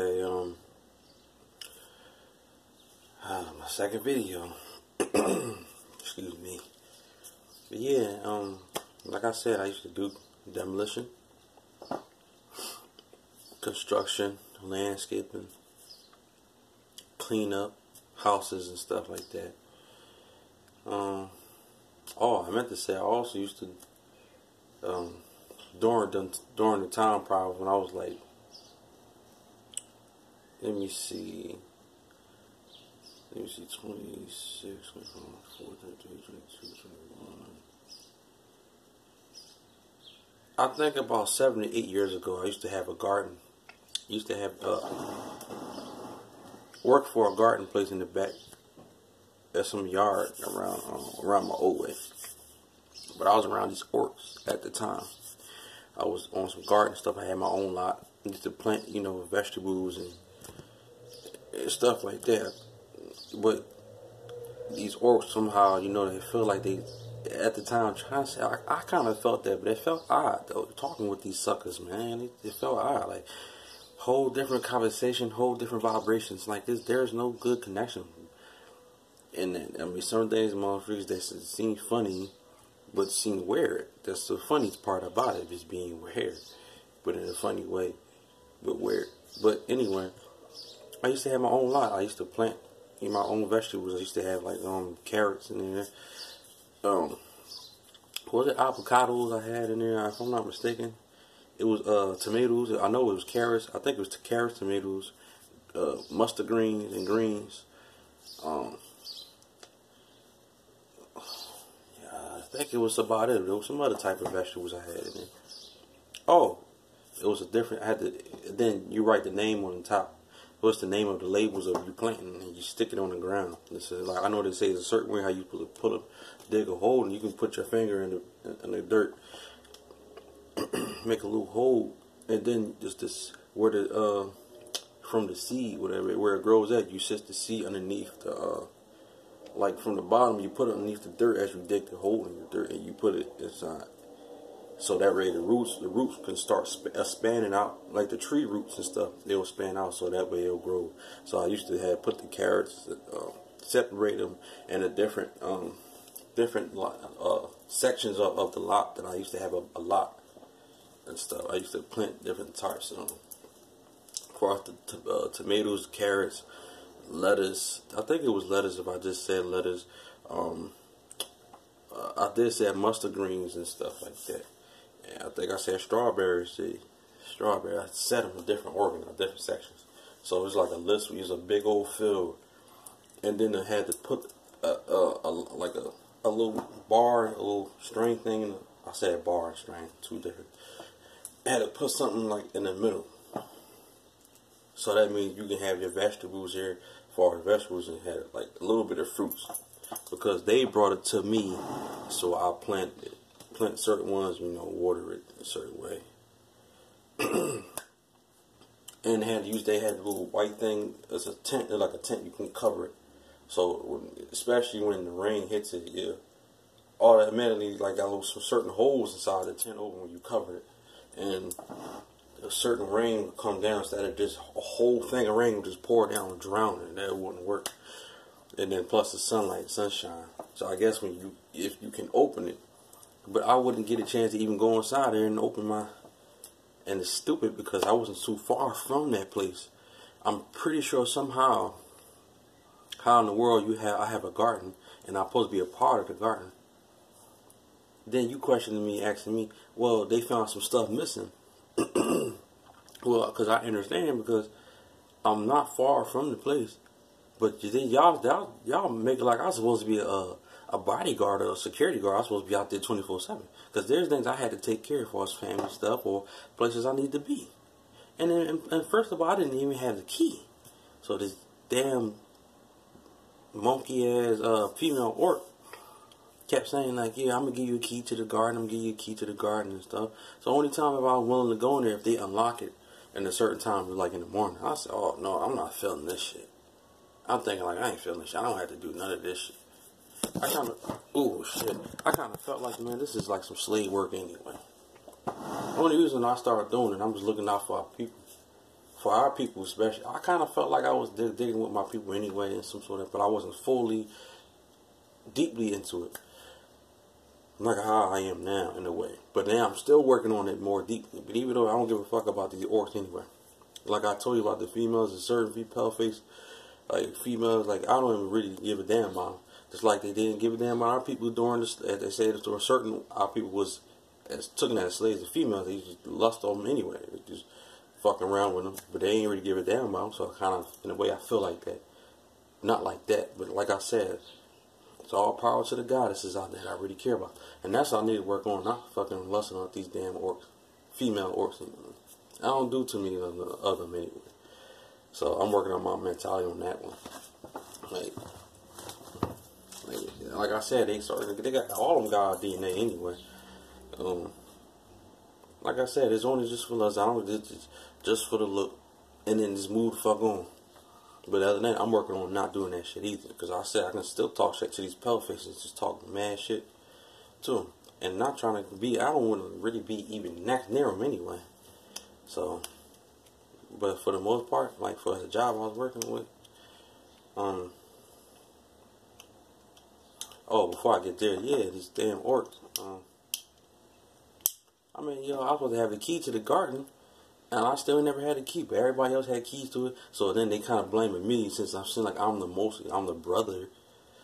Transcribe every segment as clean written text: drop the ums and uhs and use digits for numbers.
Okay, my second video. Excuse me. But yeah, like I said, I used to do demolition, construction, landscaping, clean up houses and stuff like that. Oh, I meant to say I also used to during the time probably when I was like, let me see 26, 24, 33, 22, 21. I think about 7 to 8 years ago I used to have a garden. I used to have work for a garden place in the back at some yard around my old way. But I was around these orcs at the time. I was on some garden stuff. I had my own lot. I used to plant, vegetables and stuff like that. But these orcs somehow, they feel like they, at the time, trying to say, I kind of felt that, but it felt odd though, talking with these suckers, man. It felt odd, like whole different conversation, whole different vibrations. Like there's no good connection. And then, I mean, some days, motherfuckers, they seem funny, but seem weird. That's the funny part about it, is being weird, but in a funny way, but weird. But anyway, I used to have my own lot. I used to plant my own vegetables. I used to have like carrots in there. What was it, avocados I had in there, if I'm not mistaken. It was tomatoes. I know it was carrots. I think it was carrots, tomatoes, mustard greens and greens. I think it was about it. There was some other type of vegetables I had in there. Oh, it was a different. I had to. Then you write the name on the top. What's the name of the labels of you planting, and you stick it on the ground. This is like, I know they say it's a certain way how you dig a hole, and you can put your finger in the dirt, make a little hole, and then just this where the from the seed, whatever, where it grows at, you set the seed underneath the like from the bottom, you put it underneath the dirt as you dig the hole in the dirt, and you put it inside. So that way the roots can start spanning out, like the tree roots and stuff. They'll span out, so that way it'll grow. So I used to put the carrots, separate them in a different sections of the lot. That I used to have a lot and stuff. I used to plant different types. Across the tomatoes, carrots, lettuce. I think it was lettuce. If I just said lettuce, I did say mustard greens and stuff like that. And I think I said strawberries. Strawberry. I set them in different different sections. So it's like a list. We use a big old field, and then I had to put like a little bar, a little string thing. I said bar and string, two different. I had to put something like in the middle. So that means you can have your vegetables here, for vegetables, and have like a little bit of fruits, because they brought it to me, so I plant certain ones, water it a certain way. And they had a little white thing as a tent, like a tent, you can cover it. So especially when the rain hits it, yeah, automatically like got some certain holes inside the tent open when you cover it, and a certain rain would come down instead of just a whole thing of rain would just pour down and drown it, and that wouldn't work. And then plus the sunshine. So I guess if you can open it, but I wouldn't get a chance to even go inside there and open my. And it's stupid because I wasn't too far from that place. I'm pretty sure somehow, how in the world I have a garden and I'm supposed to be a part of the garden. Then you questioning me, asking me, well, they found some stuff missing. Well, because I understand, because I'm not far from the place. But then y'all make it like I'm supposed to be a bodyguard or a security guard. I'm supposed to be out there 24/7. Because there's things I had to take care of, as family stuff or places I need to be. And first of all, I didn't even have the key. So this damn monkey ass female orc kept saying like, yeah, I'm gonna give you a key to the garden. I'm gonna give you a key to the garden and stuff. So only time if I was willing to go in there, if they unlock it in a certain time, like in the morning, I said, oh no, I'm not feeling this shit. I'm thinking like, I ain't feeling this shit. I don't have to do none of this shit. I kind of felt like, man, this is like some slave work anyway. The only reason I started doing it, I'm just looking out for our people, for our people especially, I kind of felt like I was digging with my people anyway in some sort of, but I wasn't fully, deeply into it. Like how I am now, in a way. But now I'm still working on it more deeply. But even though I don't give a fuck about these orcs anyway. Like I told you about the females, a certain female face, like females, like I don't even really give a damn about them. Just like they didn't give a damn about our people during this, as they said, to a certain, our people was, as taken as slaves, the females, they just lust on them anyway. They just fucking around with them. But they ain't really give a damn about them. So I kind of, in a way, I feel like that. Not like that, but like I said, it's all power to the goddesses out there that I really care about. And that's what I need to work on, not fucking lusting on these damn orcs. Female orcs. I don't do too many of them anyway. So I'm working on my mentality on that one. Like I said, they got all of them God DNA anyway. Like I said, it's only just for us. It's just for the look. And then just move the fuck on. But other than that, I'm working on not doing that shit either. Because I said I can still talk shit to these pale faces. Just talk mad shit to them. And not trying to be, I don't want to really be even near them anyway. So, but for the most part, like for the job I was working with, oh, before I get there, yeah, these damn orcs. I mean, yo, I was supposed to have the key to the garden. And I still never had a key, but everybody else had keys to it. So then they kind of blaming me since I'm seeing like I'm the brother,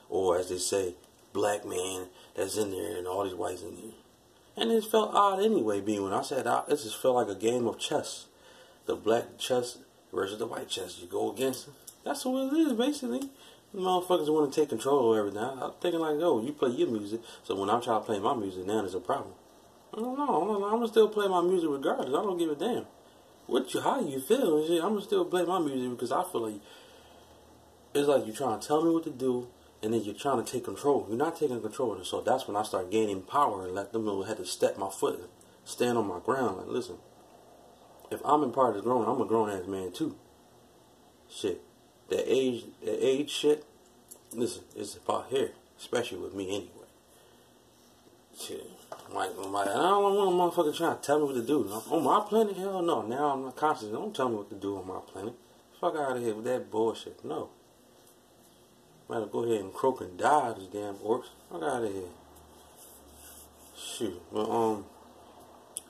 or as they say, black man that's in there and all these whites in there. And it felt odd anyway, being when I said this just felt like a game of chess. The black chess versus the white chess. You go against them. That's what it is, basically. The motherfuckers want to take control of everything. I'm thinking like, yo, you play your music, so when I'm trying to play my music, now there's a problem. I don't know. I'm going to still play my music regardless. I don't give a damn. How you feel and shit. I'm gonna still play my music because I feel like it's like you're trying to tell me what to do and then you're trying to take control. You're not taking control of it. So that's when I start gaining power and let them know I had to step my foot, stand on my ground. Like, listen, if I'm in part of the grown, I'm a grown ass man too. Shit. That age shit, listen, it's about here. Especially with me anyway. Shit. I don't want a motherfucker trying to tell me what to do. On my planet? Hell no. Now I'm not conscious. Don't tell me what to do on my planet. Fuck out of here with that bullshit. No. Better go ahead and croak and die, these damn orcs. Fuck out of here. Shoot. But,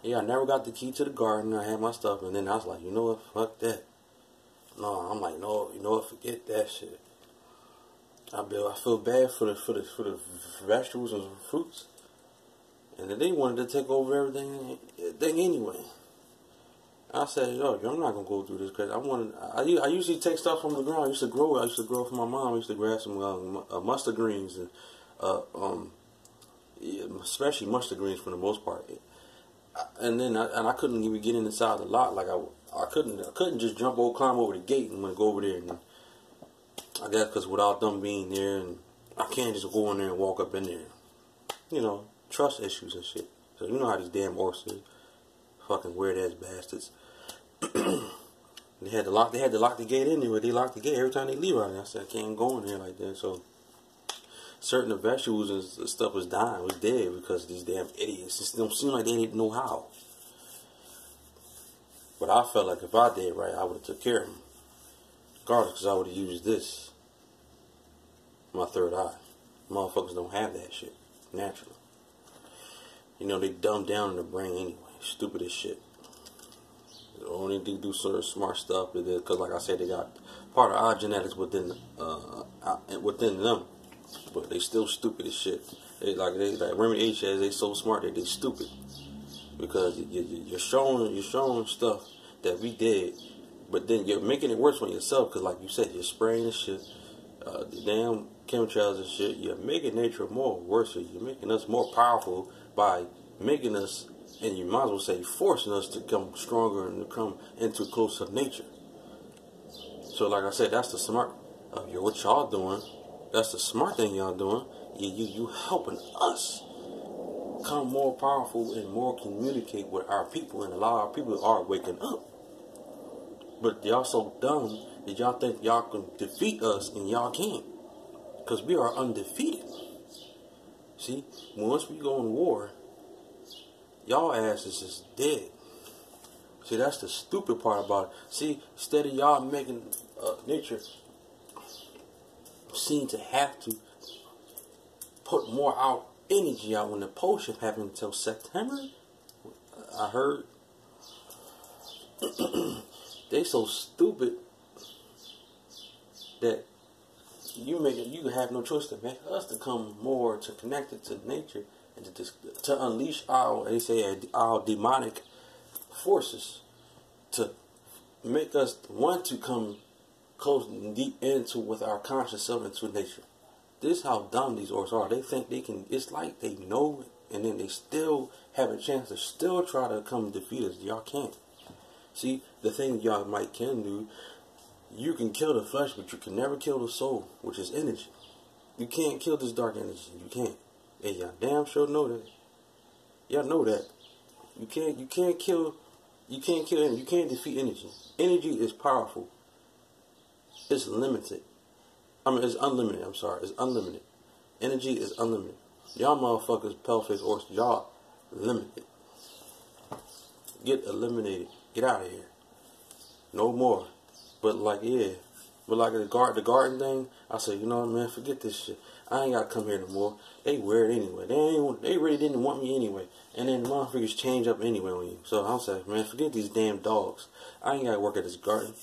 yeah, I never got the key to the garden. I had my stuff, and then I was like, you know what? Fuck that. No, I'm like, no, you know what? Forget that shit. I feel bad for the vegetables and fruits. And then they wanted to take over everything anyway. I said, yo, I'm not gonna go through this because I usually take stuff from the ground. I used to grow for my mom. I used to grab some mustard greens and especially mustard greens for the most part. And then I couldn't even get inside the lot. Like I couldn't just climb over the gate and go over there. And I guess because without them being there, and I can't just go in there and walk up in there. You know. Trust issues and shit. So you know how these damn orcs is. Fucking weird ass bastards. They had to lock the gate in there, but they locked the gate every time they leave out there. I said I can't go in there like that. So certain vegetables and stuff was dying, was dead because of these damn idiots. It just don't seem like they didn't know how. But I felt like if I did right, I would have took care of them. Regardless, because I would have used this. My third eye. Motherfuckers don't have that shit. Naturally. You know, they dumb down in the brain anyway. Stupid as shit. They only do sort of smart stuff because, like I said, they got part of our genetics within them, but they still stupid as shit. Remember H says they so smart that they stupid because you're showing stuff that we did, but then you're making it worse on yourself because, like you said, you're spraying the shit, the damn chemtrails and shit. You're making nature more worse. You're making us more powerful by making us, and you might as well say forcing us to come stronger and to come into closer nature. So like I said, that's the smart of what y'all doing. That's the smart thing y'all doing. You helping us become more powerful and more communicate with our people, and a lot of our people are waking up. But y'all so dumb that y'all think y'all can defeat us, and y'all can't, because we are undefeated. See, once we go in war, y'all ass is just dead. See, that's the stupid part about it. See, instead of y'all making nature seem to have to put more out energy out when the pole shift happened until September, I heard. They so stupid that you have no choice to make us to come more to connected to nature and to unleash our demonic forces, to make us want to come close and deep into with our conscious self into nature. This is how dumb these orcs are. They think they can. It's like they know it, and then they still have a chance to still try to come defeat us. Y'all can't. See, the thing y'all can do, you can kill the flesh, but you can never kill the soul, which is energy. You can't kill this dark energy. You can't. And y'all damn sure know that. Y'all know that. You can't kill energy. You can't defeat energy. Energy is powerful. It's limited. It's unlimited. I'm sorry. It's unlimited. Energy is unlimited. Y'all motherfuckers, pale-faced orcs, y'all limited. Get eliminated. Get out of here. No more. But like the garden thing, I said, you know what, man, forget this shit. I ain't gotta come here no more. They weird anyway. They really didn't want me anyway. And then the motherfuckers change up anyway on you. So I'm saying, man, forget these damn dogs. I ain't gotta work at this garden.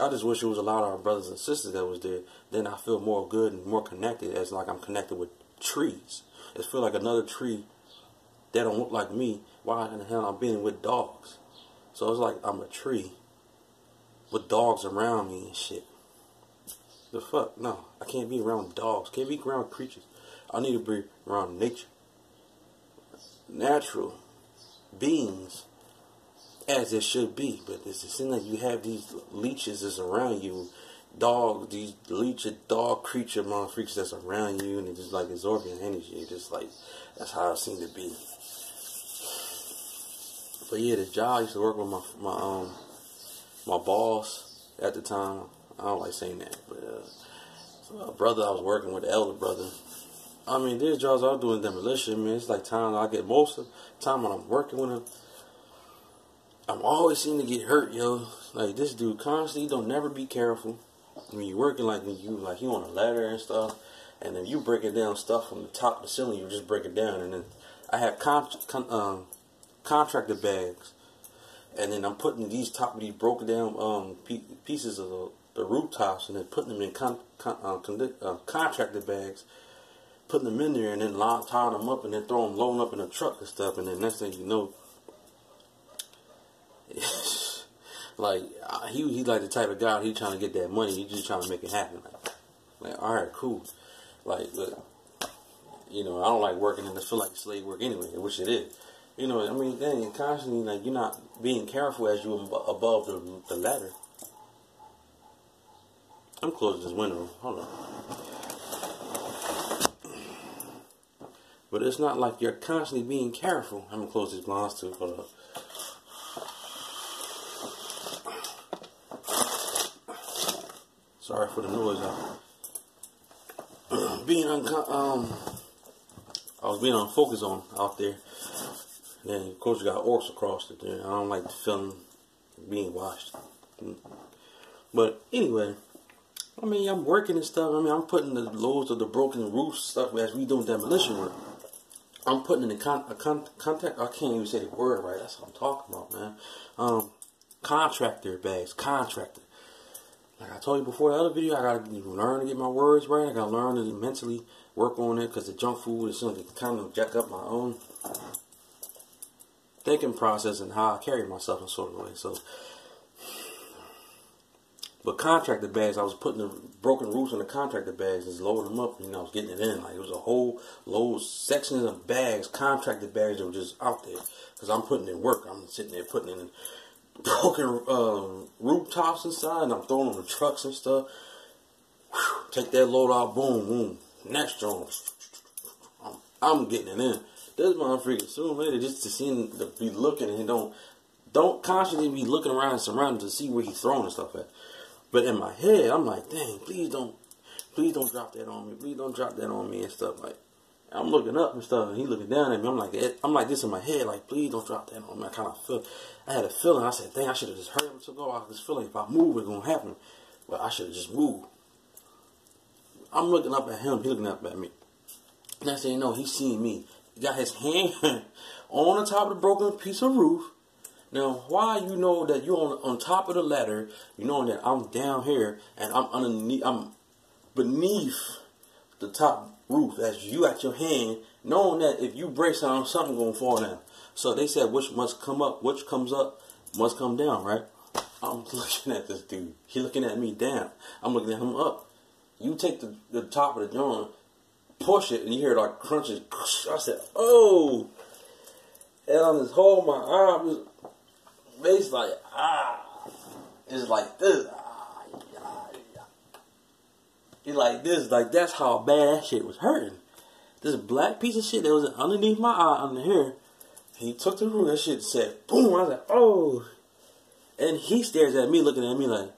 I just wish it was a lot of our brothers and sisters that was there. Then I feel more good and more connected, as like I'm connected with trees. It feel like another tree that don't look like me. Why in the hell I'm being with dogs? So it's like I'm a tree with dogs around me and shit. The fuck? No, I can't be around dogs. Can't be around creatures. I need to be around nature. Natural beings, as it should be. But it seems like you have these leeches that's around you. These leech dog creature motherfuckers that's around you, and it's just like absorbing energy. It's just like, that's how it seemed to be. But yeah, the job I used to work with my boss at the time. I don't like saying that, but so a brother I was working with, the elder brother. I mean, these jobs I was doing demolition, man. It's like time I get most of the time when I'm working with him, I'm always seem to get hurt, yo. Like this dude constantly don't never be careful. When you're working like you on a ladder and stuff, and then you breaking down stuff from the top to the ceiling, you just break it down, and then I have contractor bags, and then I'm putting these broken down pieces of the rooftops, and then putting them in contractor bags, putting them in there, and then tying them up, and then loading up in a truck and stuff, and then next thing you know, like he's like the type of guy, he trying to get that money, he just trying to make it happen. Like all right, cool. Like, but you know, I don't like working and it feel like slave work anyway, which it is. You know, I mean, dang, constantly, like, you're not being careful as you're above the ladder. I'm closing this window. Hold on. But it's not like you're constantly being careful. I'm going to close these blinds too. Hold up. Sorry for the noise. I was being unfocused on out there. And then, of course, you got orcs across it there. I don't like the feeling being watched. But anyway, I mean, I'm working and stuff. I mean, I'm putting the loads of the broken roof stuff as we doing demolition work. I'm putting in contact. I can't even say the word right. That's what I'm talking about, man. Contractor bags. Contractor. Like I told you before the other video, I gotta learn to get my words right. I gotta learn to mentally work on it, because the junk food is something to kind of jack up my own thinking process and how I carry myself in sort of way. So, but contractor bags, I was putting the broken roofs in the contractor bags, just loading them up, and I was getting it in. Like it was a whole load, sections of bags, contractor bags that were just out there, because I'm putting in work. I'm sitting there putting in broken rooftops inside, and I'm throwing them in trucks and stuff. Whew, take that load out, boom, boom. Next one, I'm getting it in. This motherfucker sooner or later just to see him to be looking, and don't constantly be looking around and surrounding to see where he's throwing and stuff at. But in my head, I'm like, dang, please don't drop that on me. Please don't drop that on me and stuff like. I'm looking up and stuff, and he looking down at me. I'm like this in my head, like, please don't drop that on me. I had a feeling. I said, dang, I should have just hurried him to go. I had this feeling if I move, it's gonna happen. But I should have just moved. I'm looking up at him. He looking up at me. Next thing you know, he's seeing me. He got his hand on the top of the broken piece of roof. Now, why you know that you're on top of the ladder, you know that I'm down here and I'm beneath the top roof as you at your hand, knowing that if you break something gonna fall down. So they said which must come up, which comes up must come down, right? I'm looking at this dude. He looking at me down. I'm looking at him up. You take the top of the joint, push it, and you hear it like crunches. I said, oh. And I just hold my arm. It's like, it's like this. It's like this. Like, that's how bad that shit was hurting. This black piece of shit that was underneath my eye, under here. He took the room. That shit said, boom. I was like, oh. And he stares at me, looking at me like,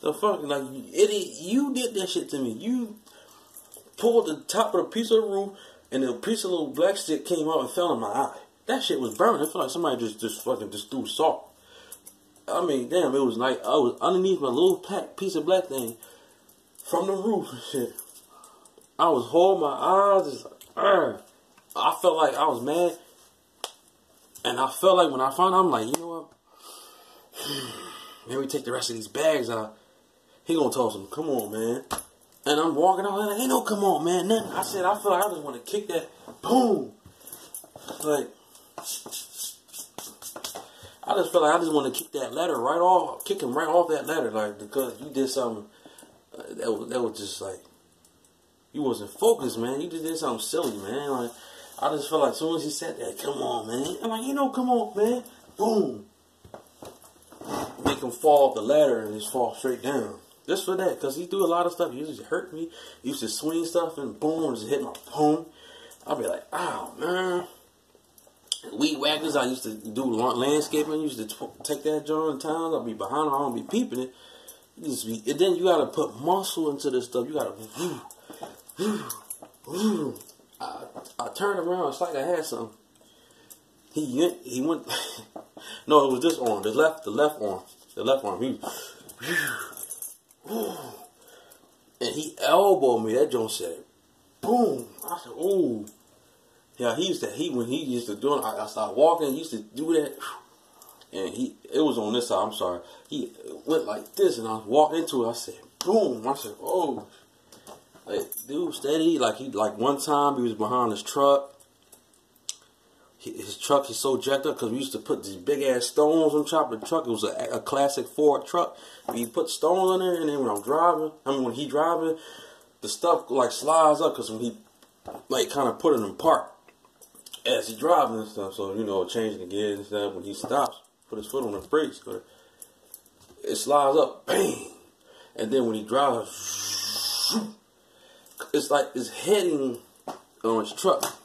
the fuck, like, idiot, you did that shit to me. You pulled the top of the piece of the roof, and the piece of little black stick came out and fell in my eye. That shit was burning. It felt like somebody just threw salt. I mean, damn, it was like I was underneath my little piece of black thing from the roof and shit. I was holding my eyes, just like, I felt like I was mad. And I felt like when I found out, I'm like, you know what? Maybe take the rest of these bags out. He gonna toss them, come on, man. And I'm walking out like, ain't no come on, man. Nothing. I said, I feel like I just want to kick that. Boom. Like, I just feel like I just want to kick that ladder right off, kick him right off that ladder, like, because you did something that was just like, you wasn't focused, man. You just did something silly, man. Like, I just felt like as soon as he said that, come on, man. I'm like, you know, come on, man. Boom. Make him fall off the ladder and just fall straight down. Just for that, because he do a lot of stuff. He used to hurt me. He used to swing stuff and boom, just hit my phone. I'll be like, oh, man. Weed whackers, I used to do landscaping. I used to take that joint in times. I'll be behind, I don't be peeping it. And then you got to put muscle into this stuff. You got to, I turned around. It's like I had something. He went. No, it was this arm. The left arm. And he elbowed me. That joint said, boom. I said, ooh. Yeah, when he used to do it, I started walking, he used to do that. And it was on this side, I'm sorry. He went like this, and I walked into it. I said, boom. I said, oh. Like, dude, steady. Like, one time he was behind his truck. His truck is so jacked up because we used to put these big ass stones on top of the truck. It was a classic Ford truck. You put stones on there, and then when he driving, the stuff like slides up because when he like kind of put it in park as he driving and stuff. So, you know, changing the gears and stuff. When he stops, put his foot on the brakes, it slides up, bang. And then when he drives, it's like it's heading on his truck.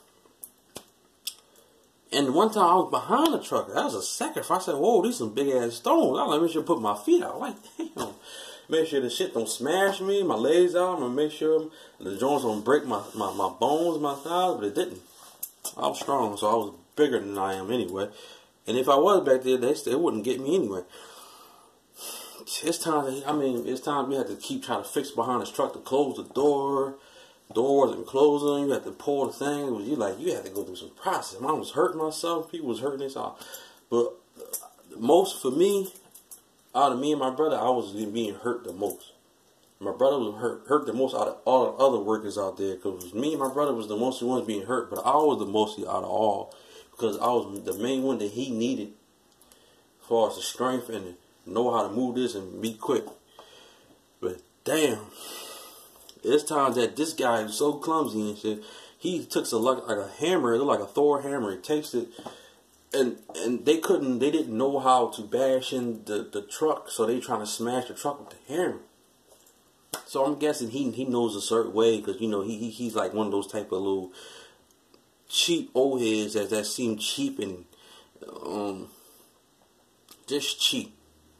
And one time I was behind the truck. That was a sacrifice. I said, whoa, these some big ass stones. I like make sure to put my feet out. Like, damn. Make sure the shit don't smash me, my legs out. I'm gonna make sure the joints don't break my bones, my thighs, but it didn't. I was strong, so I was bigger than I am anyway. And if I was back there, they still wouldn't get me anyway. It's time we had to keep trying to fix behind this truck to close the door. Doors and closing, you had to pull the thing. It was you had to go through some process. I was hurting myself, people was hurting themselves. But most for me, out of me and my brother, I was being hurt the most. My brother was hurt the most out of all the other workers out there, because me and my brother was the most ones being hurt, but I was the mostly out of all, because I was the main one that he needed as far as the strength and know how to move this and be quick. But damn. There's times that this guy is so clumsy and shit. He took like a hammer, it looked like a Thor hammer. He takes it, and they didn't know how to bash in the truck, so they trying to smash the truck with the hammer. So I'm guessing he knows a certain way, because you know he's like one of those type of little cheap old heads that seem cheap and just cheap.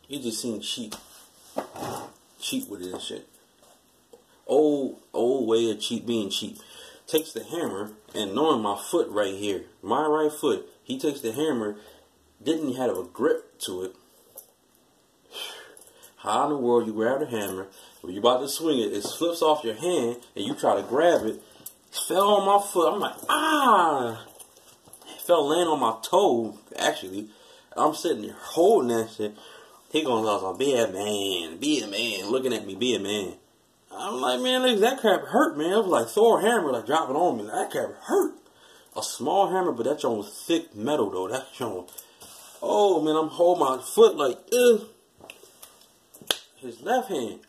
He just seemed cheap with it and shit. Old old way of being cheap. Takes the hammer, and knowing my foot right here, my right foot, he takes the hammer, didn't have a grip to it. How in the world you grab the hammer, when you're about to swing it, it slips off your hand, and you try to grab it, fell on my foot. I'm like, ah! It fell laying on my toe, actually. I'm sitting there holding that shit. He goes, like, be a man, looking at me, be a man. I'm like, man, that crap hurt, man. It was like Thor hammer, like dropping on me. That crap hurt. A small hammer, but that joint was thick metal, though. That joint, oh, man, I'm holding my foot like, ugh. His left hand,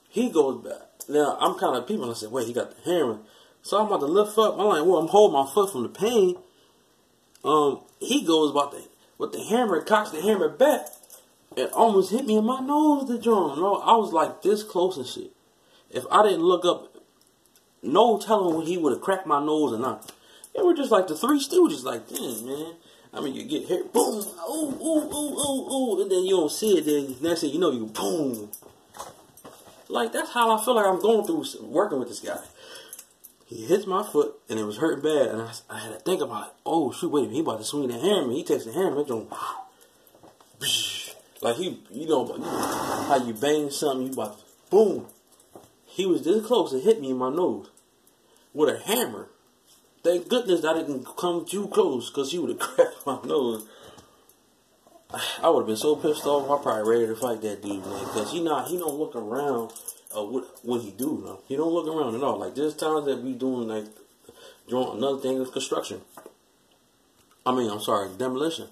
he goes back. Now, I'm kind of people, I said, wait, he got the hammer. So I'm about to lift up. I'm like, well, I'm holding my foot from the pain. He goes about with the hammer, cocks the hammer back. It almost hit me in my nose, the drum. No, I was like this close and shit. If I didn't look up, no telling when he would have cracked my nose or not. It were just like the Three Stooges, like, damn, man. I mean, you get hit, boom, ooh, ooh, ooh, ooh, ooh, and then you don't see it, then next thing you know, you boom. Like, that's how I feel like I'm going through working with this guy. He hits my foot, and it was hurting bad, and I had to think about it. Oh, shoot, wait a minute, he about to swing the hammer. He takes the hammer, it's going, like, you know how you bang something, you about to, boom. He was this close to hit me in my nose with a hammer. Thank goodness I didn't come too close, because he would have cracked my nose. I would have been so pissed off. I'm probably ready to fight that dude, man, because he don't look around what he do, man. He don't look around at all. Like, there's times that we doing, like, another thing is construction. Demolition.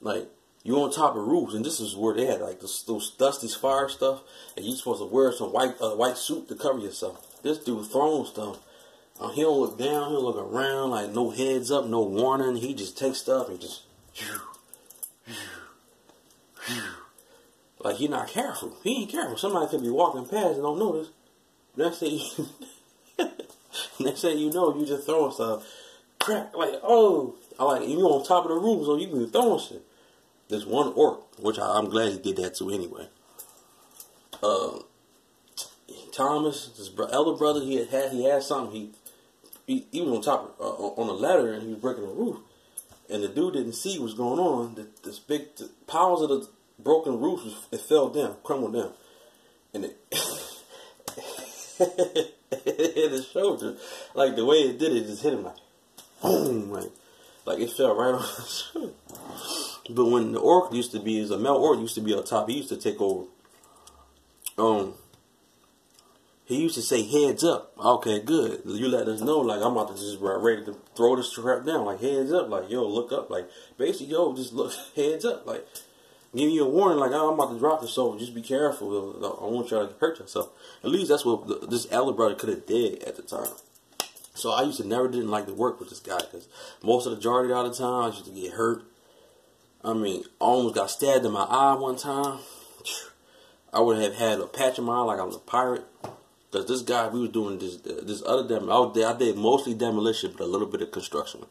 Like, you on top of roofs, and this is where they had, like, those dusty fire stuff, and you supposed to wear some white suit to cover yourself. This dude throwing stuff. He don't look down, he don't look around, like, no heads up, no warning. He just takes stuff and just, like, he not careful. He ain't careful. Somebody could be walking past and don't notice. Next thing you know, you just throwing stuff. Crack, like, oh. You on top of the roof, so you can be throwing shit. There's one orc, which I'm glad he did that too anyway. Thomas, his elder brother, he had something. He was on top on a ladder, and he was breaking the roof, and the dude didn't see what was going on. The piles of the broken roof, it fell down, crumbled down, and it hit his shoulder. Like, the way it did it, just hit him like boom, like it fell right on his shoulder. But when the orc used to be, a male orc used to be on top, he used to take over. He used to say, heads up. Okay, good. You let us know, like, I'm about to just ready to throw this strap down. Like, heads up. Like, yo, look up. Like, basically, yo, just look, heads up. Like, give you a warning, like, oh, I'm about to drop this, so just be careful. I don't want y'all to hurt yourself. At least that's what this elder brother could have did at the time. So I didn't like to work with this guy, because most of the majority of the time, I used to get hurt. I mean, I almost got stabbed in my eye one time. I would have had a patch in my eye like I was a pirate. Because this guy, we was doing this other demolition. I did mostly demolition, but a little bit of construction.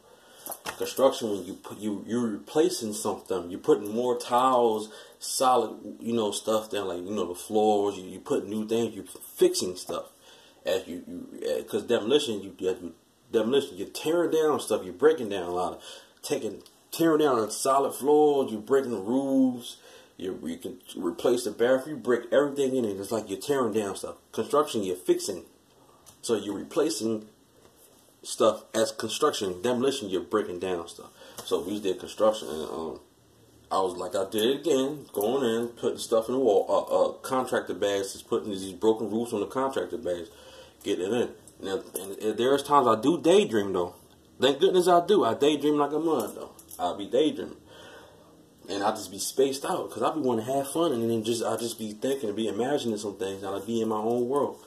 Construction, when you're replacing something, you're putting more tiles, solid, stuff down, like, the floors. You put new things. You're fixing stuff. As because demolition, you're tearing down stuff. You're breaking down a lot of tearing down a solid floors. You're breaking the roofs. You can replace the bathroom, you break everything in it. It's like you're tearing down stuff. Construction, you're fixing. So you're replacing stuff as construction. Demolition, you're breaking down stuff. So we did construction, and I was like, I did it again, going in, putting stuff in the wall. Contractor bags, just putting these broken roofs on the contractor bags, getting it in. Now, and there's times I do daydream, though. Thank goodness I do. I daydream like a mud, though. I'll be daydreaming. And I just be spaced out, because I be wanting to have fun, and then I just be thinking and be imagining some things, and I be in my own world.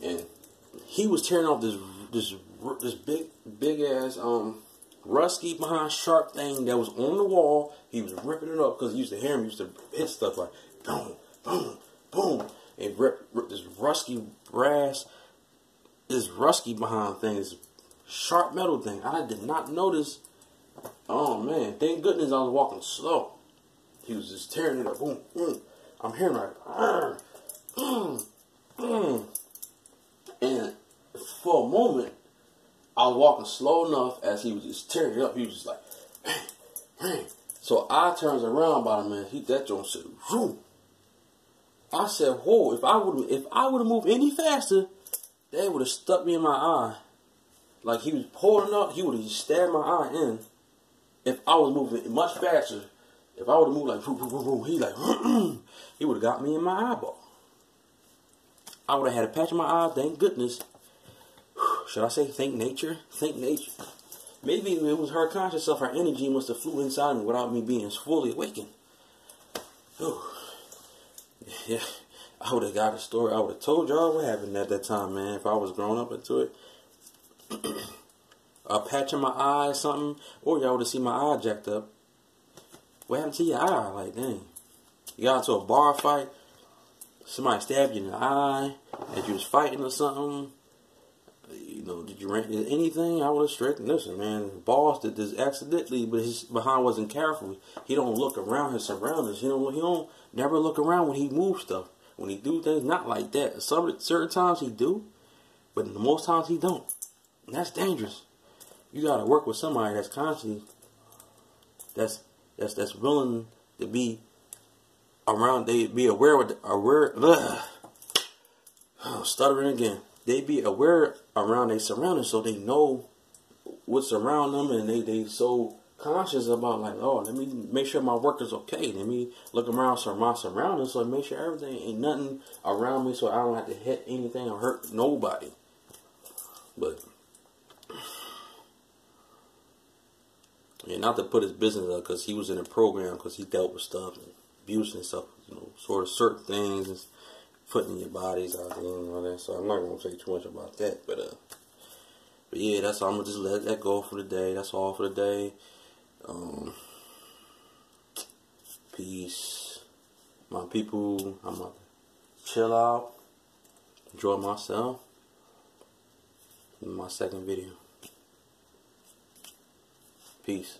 And he was tearing off this big ass rusty behind sharp thing that was on the wall. He was ripping it up, because he used to hear him, used to hit stuff like boom, boom, boom, and rip this rusty brass, this rusty behind thing, this sharp metal thing. I did not notice. Oh man, thank goodness I was walking slow. He was just tearing it up. Boom, boom. I'm hearing like, And for a moment, I was walking slow enough as he was just tearing it up. He was just like, bang, bang. So I turns around by him, man. That joint said, vroom. I said, whoa, if I would have moved any faster, they would have stuck me in my eye. Like he was pulling up, he would have just stabbed my eye in. If I was moving much faster, if I would have moved like, vroom, vroom, vroom, he like, he would have got me in my eyeball. I would have had a patch in my eye, thank goodness. Should I say thank nature? Thank nature. Maybe it was her conscious self, her energy must have flew inside me without me being fully awakened. Yeah, I would have got a story. I would have told y'all what happened at that time, man. If I was grown up into it. A patch in my eye or something. Or y'all would have seen my eye jacked up. What happened to your eye? Like, dang. You got into a bar fight. Somebody stabbed you in the eye. That you was fighting or something. You know, did you rent anything? I would have straightened. Listen, man, boss did this accidentally, but his behind wasn't careful. He don't look around his surroundings. He don't never look around when he moves stuff. When he do things, not like that. Certain times he do, but most times he don't. And that's dangerous. You gotta work with somebody that's constantly, that's willing to be around. They be aware. Stuttering again. They be aware around their surroundings, so they know what's around them, and they so conscious about like, oh, let me make sure my work is okay. Let me look around my surroundings, so I make sure everything ain't nothing around me, so I don't have to hit anything or hurt nobody. But yeah, not to put his business up, because he was in a program, because he dealt with stuff and abuse and stuff, you know, sort of certain things. And putting your bodies out there and all that, so I'm not gonna say too much about that, but yeah, that's all. I'm gonna just let that go for the day. That's all for the day. Peace, my people. I'm about to chill out, enjoy myself. In my second video. Peace.